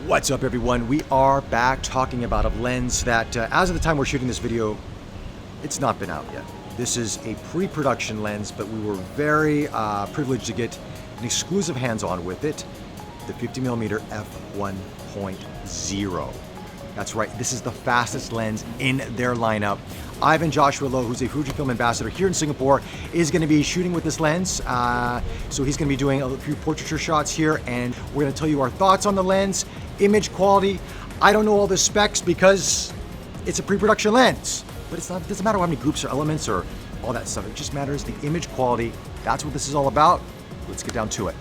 What's up, everyone? We are back talking about a lens that, as of the time we're shooting this video, it's not been out yet. This is a pre-production lens, but we were very privileged to get an exclusive hands-on with it, the 50mm f1.0. That's right, this is the fastest lens in their lineup. Ivan Joshua Loh, who's a Fujifilm ambassador here in Singapore, is going to be shooting with this lens. So he's going to be doing a few portraiture shots here, and we're going to tell you our thoughts on the lens, image quality. I don't know all the specs because it's a pre-production lens, but it doesn't matter how many groups or elements or all that stuff. It just matters the image quality. That's what this is all about. Let's get down to it.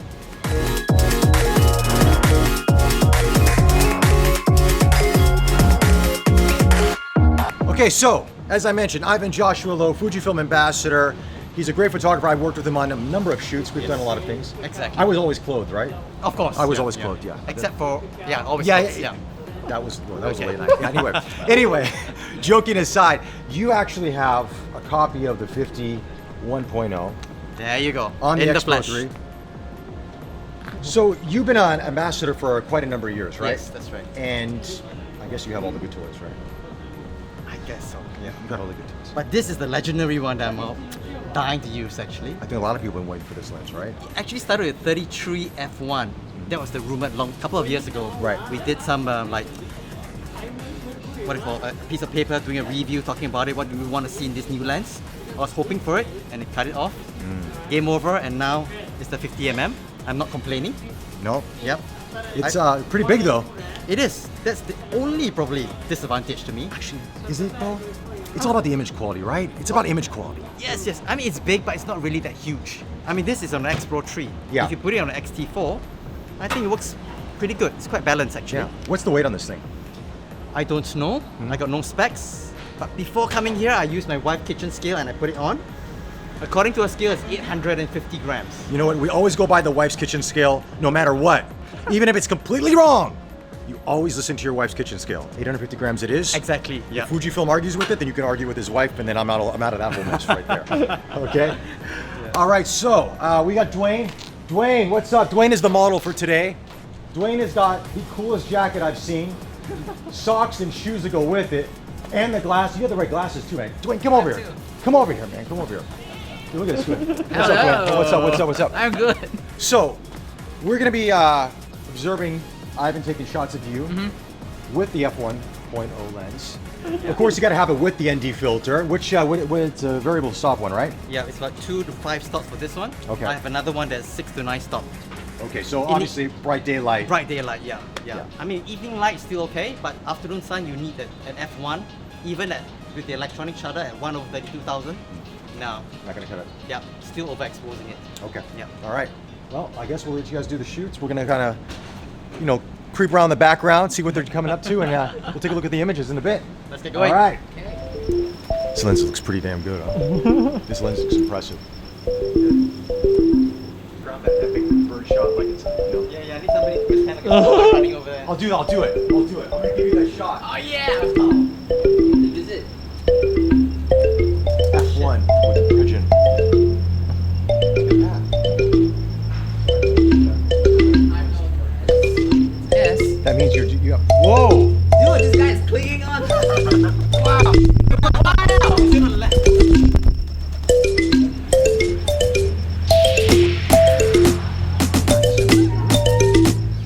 Okay, so as I mentioned, Ivan Joshua Loh, Fujifilm ambassador. He's a great photographer. I've worked with him on a number of shoots. We've done a lot of things. Exactly. I was always clothed, right? Of course. I was always clothed, yeah. Except for, always clothed, yeah. That was a late night. Yeah, anyway, joking aside, you actually have a copy of the 50 1.0. There you go. On the in the X Pro flesh. 3. So you've been an ambassador for quite a number of years, right? Yes, that's right. And I guess you have all the good toys, right? I guess so. Yeah, you got all the good toys. But this is the legendary one that I'm dying to use, actually. I think a lot of people have been waiting for this lens, right? It actually started with 33 f1. That was the rumored couple of years ago. Right. We did some a piece of paper doing a review talking about it. What do we want to see in this new lens? I was hoping for it, and they cut it off. Game over, and now it's the 50mm. I'm not complaining. No. Yep. It's pretty big though. It is. That's the only probably disadvantage to me. Actually, is it though? It's all about the image quality, right? It's about image quality. Yes. I mean, it's big, but it's not really that huge. I mean, this is on an X Pro 3. Yeah. If you put it on an XT4, I think it works pretty good. It's quite balanced, actually. Yeah. What's the weight on this thing? I don't know. I got no specs. But before coming here, I used my wife's kitchen scale and I put it on. According to her scale, it's 850 grams. You know what? We always go by the wife's kitchen scale, no matter what. Even if it's completely wrong, you always listen to your wife's kitchen scale. 850 grams it is. Exactly. Yeah. If Fujifilm argues with it, then you can argue with his wife, and then I'm out of that whole mess right there. Okay. Yeah. All right. So we got Dwayne. Dwayne, what's up? Dwayne is the model for today. Dwayne has got the coolest jacket I've seen, socks and shoes to go with it, and the glasses. You have the right glasses too, man. Dwayne, come over here. Come over here, man. Come over here. Hey, look at this. What's up, Dwayne? What's up? I'm good. So, we're going to be observing Ivan taking shots of you with the f1.0 lens. Of course, you got to have it with the ND filter, which it's a variable stop one, right? Yeah, it's about 2 to 5 stops for this one. Okay. I have another one that's 6 to 9 stops. Okay, so obviously bright daylight. Bright daylight, yeah. I mean, evening light is still okay, but afternoon sun, you need an f1, even with the electronic shutter at 1/32,000. No. Not going to cut it. Yeah, still overexposing it. Okay. Yeah. All right. Well, I guess we'll let you guys do the shoots. We're going to kind of, creep around the background, see what they're coming up to, and we'll take a look at the images in a bird. Let's get going. All right. Okay. This lens looks pretty damn good, huh? This lens looks impressive. Grab that epic bird shot like it's, Yeah, I need somebody to pretend like a running over there. I'll do it. I'm going to give you that shot. Oh yeah! This is it. F1 with a pigeon. Yes. That means you have, whoa! Dude, this guy is clinging on. Wow. It's on the left.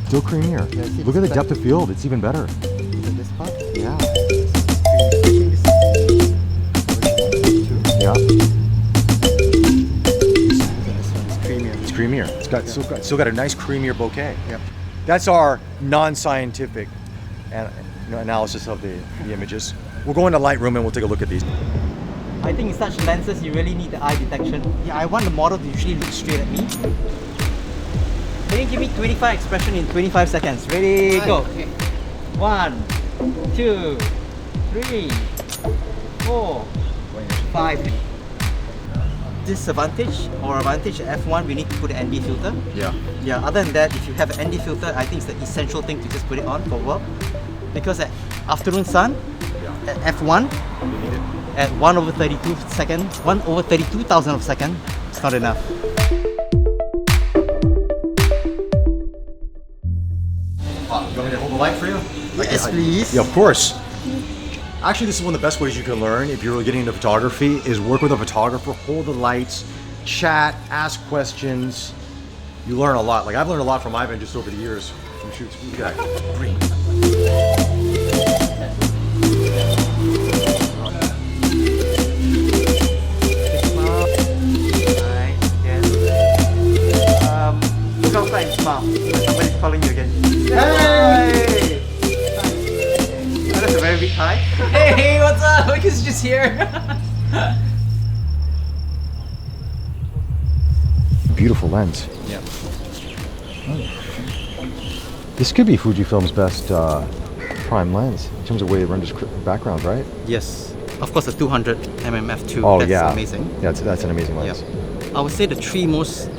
Still creamier. Yeah, look at the depth of field. It's even better. This part? Yeah. Yeah. Yeah. This one is creamier. It's creamier. It's got still got a nice creamier bouquet. Yep. That's our non-scientific analysis of the images. We'll go into Lightroom and we'll take a look at these. I think in such lenses, you really need the eye detection. Yeah, I want the model to usually look straight at me. Can you give me 25 expression in 25 seconds? Ready, go. Okay. 1, 2, 3, 4, 5. Disadvantage or advantage at f1, we need to put an ND filter. Yeah. Yeah, other than that, if you have an ND filter, I think it's the essential thing to just put it on for work. Because at afternoon sun, at f1, at 1/32 seconds, 1/32,000 of a second, it's not enough. want me to hold the light for you? Yes, please. Yeah, of course. Actually, this is one of the best ways you can learn if you're really getting into photography is work with a photographer, hold the lights, chat, ask questions. You learn a lot. Like I've learned a lot from Ivan just over the years from shoots. Look at that. Green. Look outside and smile. Somebody's calling you again. Hey! Oh, that's a very big hi. Hey, what's up? Lucas is just here. Beautiful lens. Yeah. This could be Fujifilm's best prime lens in terms of the way it renders background, right? Yes. Of course, the 200mm f2. Oh that's yeah, amazing. Yeah, that's an amazing lens. Yeah. I would say the three most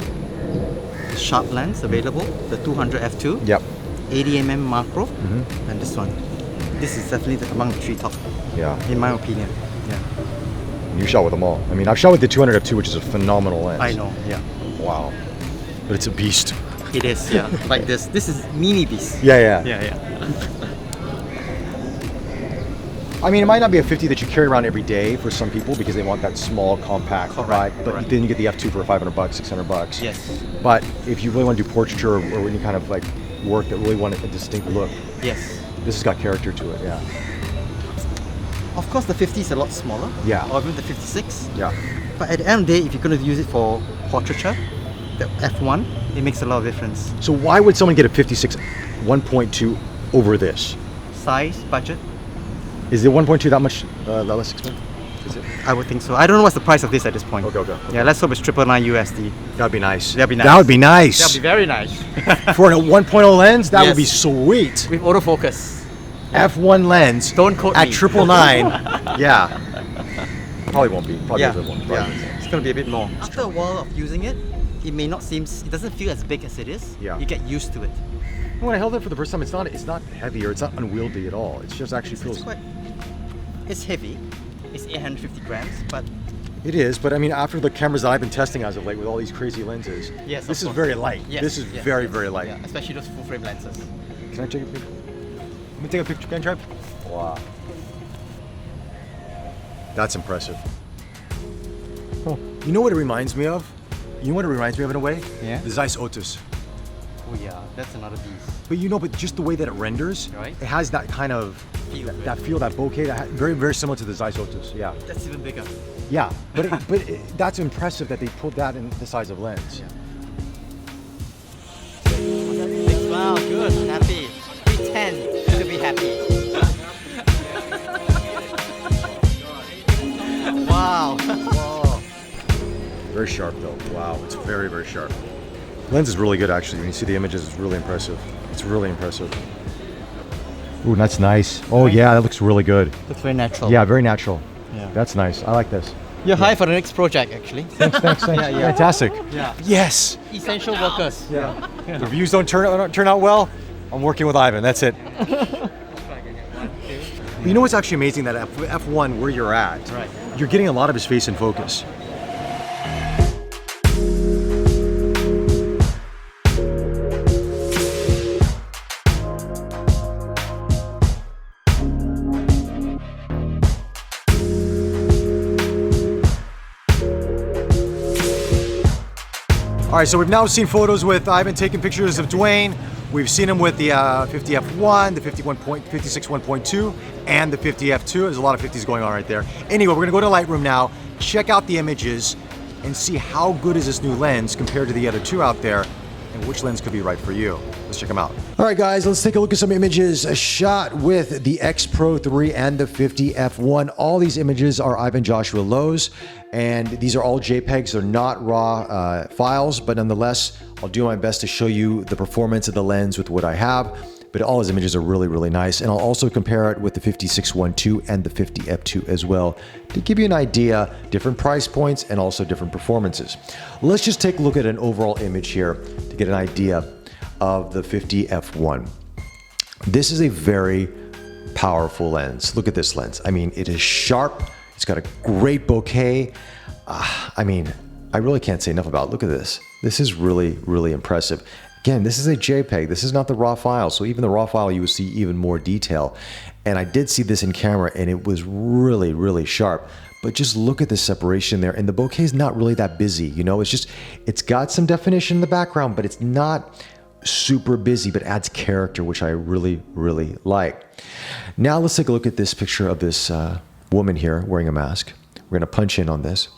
sharp lens available: the 200 f2, Yep. 80mm macro, and this one. This is definitely among the three top, Yeah. in my opinion. Yeah. You shot with them all. I mean, I've shot with the 200 f2, which is a phenomenal lens. I know. Yeah. Wow. But it's a beast. It is. Yeah. Like this. This is mini beast. Yeah. Yeah. I mean, it might not be a 50 that you carry around every day for some people because they want that small, compact, Correct, right? But correct. then you get the f2 for $500, $600. Yes. But if you really want to do portraiture or any kind of like work that really want a distinct look, Yes. this has got character to it. Yeah. Of course, the 50 is a lot smaller. Yeah. Or even the 56. Yeah. But at the end of the day, if you're going to use it for portraiture, the f1, it makes a lot of difference. So why would someone get a 56 1.2 over this? Size, budget, Is the 1.2 that much less expensive? Is it? I would think so. I don't know what's the price of this at this point. Okay. Yeah, let's hope it's 999 USD. That'd be nice. That'd be nice. That would be nice. That'd be very nice. For a 1.0 lens, that would be Yes. sweet. With autofocus. F1 lens. Don't quote at me. 999. Yeah. Probably won't be. Probably Yeah, won't. yeah. It's going to be a bit more. After a while of using it, it may not seem, it doesn't feel as big as it is. Yeah. You get used to it. When I held it for the first time, it's not heavy or it's not unwieldy at all. It's just actually feels. It's heavy. It's 850 grams, but It is, but I mean, after the cameras that I've been testing as of late with all these crazy lenses, yes, this of is course. very light. Yes, This is yes, very, yes. very light. Yeah, especially those full frame lenses. Can I take a picture? Let me take a picture, can I try? Wow. That's impressive. Oh, you know what it reminds me of? You know what it reminds me of in a way? Yeah. The Zeiss Otus. Oh yeah, that's another beast. But you know, but just the way that it renders, Right. it has that kind of Feel, that feel, that bouquet, very, very similar to the Zeiss Otus. Yeah. That's even bigger. Yeah, but that's impressive that they pulled that in the size of lens. Big smile, good, happy. Pretend to be happy. Wow. Whoa. Very sharp though. Wow, it's very, very sharp. Lens is really good actually. When you see the images, it's really impressive. It's really impressive. Ooh, that's nice. Oh yeah, that looks really good. Looks very natural. Yeah, very natural. Yeah. That's nice. I like this. You're hired for the next project, actually. Thanks. Yeah. Fantastic. Yeah. Yes. Essential workers. Yeah. The reviews don't turn out well. I'm working with Ivan. That's it. You know what's actually amazing, that F1 where you're at, Right. you're getting a lot of his face in focus. All right, so we've now seen photos with Ivan taking pictures of Dwayne. We've seen him with the 50F1, the 56 1.2, and the 50F2. There's a lot of 50s going on right there. Anyway, we're gonna go to Lightroom now, check out the images, and see how good is this new lens compared to the other two out there, and which lens could be right for you. Let's check them out. All right, guys, let's take a look at some images shot with the X Pro 3 and the 50F1. All these images are Ivan Joshua Lowe's, and these are all JPEGs. They're not raw files, but nonetheless, I'll do my best to show you the performance of the lens with what I have. But all his images are really, really nice. And I'll also compare it with the 56 1.2 and the 50F2 as well to give you an idea, different price points and also different performances. Let's just take a look at an overall image here to get an idea of the 50F1. This is a very powerful lens. Look at this lens. I mean, it is sharp. It's got a great bouquet. I mean, I really can't say enough about it. Look at this. This is really, really impressive. Again, this is a JPEG. This is not the raw file. So even the raw file, you will see even more detail. And I did see this in camera and it was really, really sharp. But just look at the separation there. And the bokeh is not really that busy. You know, it's got some definition in the background, but it's not super busy, but adds character, which I really, really like. Now let's take a look at this picture of this woman here wearing a mask. We're gonna punch in on this.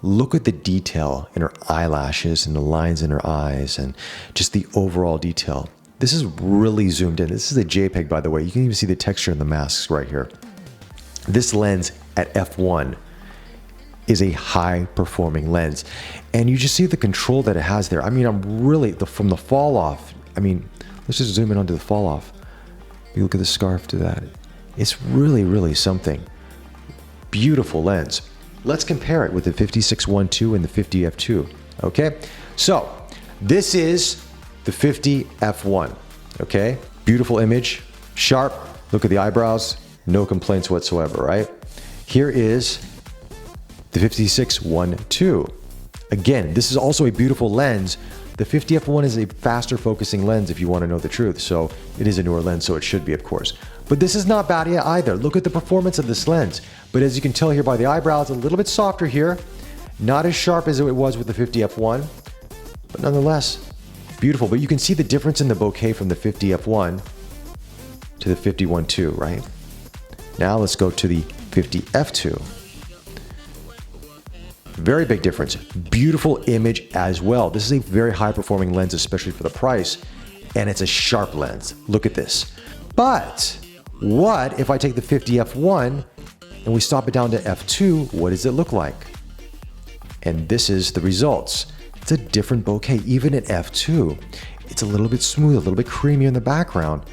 Look at the detail in her eyelashes and the lines in her eyes and just the overall detail. This is really zoomed in. This is a JPEG, by the way. You can even see the texture in the masks right here. This lens at f1 is a high performing lens. And you just see the control that it has there. I mean, I'm really, from the fall off, I mean, let's just zoom in onto the fall off. You look at the scarf to that. It's really, really something. Beautiful lens. Let's compare it with the 56-1.2 and the 50 f2. Okay, so this is the 50 f1. Okay, beautiful image, sharp. Look at the eyebrows, no complaints whatsoever, right? Here is the 56-1.2. Again, this is also a beautiful lens. The 50 f1 is a faster focusing lens if you want to know the truth. So it is a newer lens, so it should be, of course. But this is not bad either. Look at the performance of this lens. But as you can tell here by the eyebrows, a little bit softer here. Not as sharp as it was with the 50 f1, but nonetheless, beautiful. But you can see the difference in the bokeh from the 50 f1 to the 51.2, right? Now let's go to the 50 f2. Very big difference. Beautiful image as well. This is a very high performing lens, especially for the price. And it's a sharp lens. Look at this. But what if I take the 50 f1 and we stop it down to f2? What does it look like? And this is the results. It's a different bokeh, even at f2. It's a little bit smooth, a little bit creamier in the background.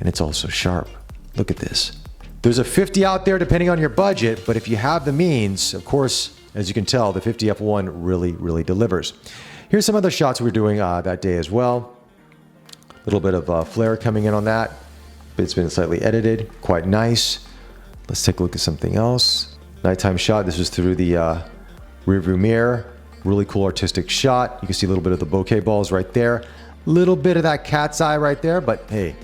And it's also sharp. Look at this. There's a 50 out there depending on your budget, but if you have the means, of course, as you can tell, the 50 f1 really, really delivers. Here's some other shots we're doing that day as well. A little bit of flare coming in on that, but it's been slightly edited, quite nice. Let's take a look at something else. Nighttime shot, this was through the rear view mirror. Really cool artistic shot. You can see a little bit of the bokeh balls right there. Little bit of that cat's eye right there, but hey,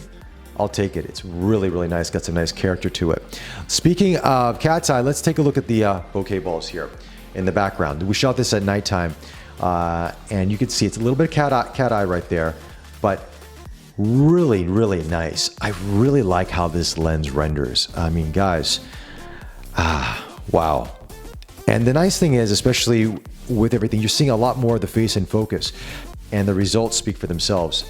I'll take it. It's really, really nice. Got some nice character to it. Speaking of cat's eye, let's take a look at the bokeh balls here in the background. We shot this at nighttime, and you can see it's a little bit of cat eye right there, but really, really nice. I really like how this lens renders. I mean, guys, wow. And the nice thing is, especially with everything, you're seeing a lot more of the face in focus, and the results speak for themselves.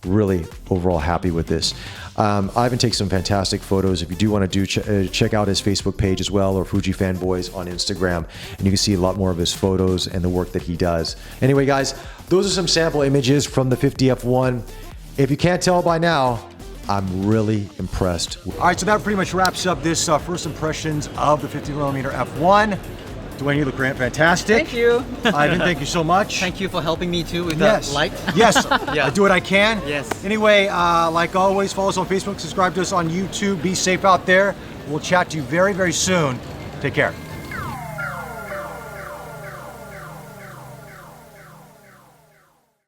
Really overall happy with this. Ivan takes some fantastic photos. If you do want to check out his Facebook page as well, or Fuji Fanboys on Instagram, and you can see a lot more of his photos and the work that he does. Anyway, guys, those are some sample images from the 50 f1. If you can't tell by now, I'm really impressed. All right, so that pretty much wraps up this first impressions of the 50mm f1. Dwayne, you look great, fantastic. Thank you. Ivan, thank you so much. Thank you for helping me too with the light. Yes, Yeah. I do what I can. Yes. Anyway, like always, follow us on Facebook, subscribe to us on YouTube. Be safe out there. We'll chat to you very, very soon. Take care.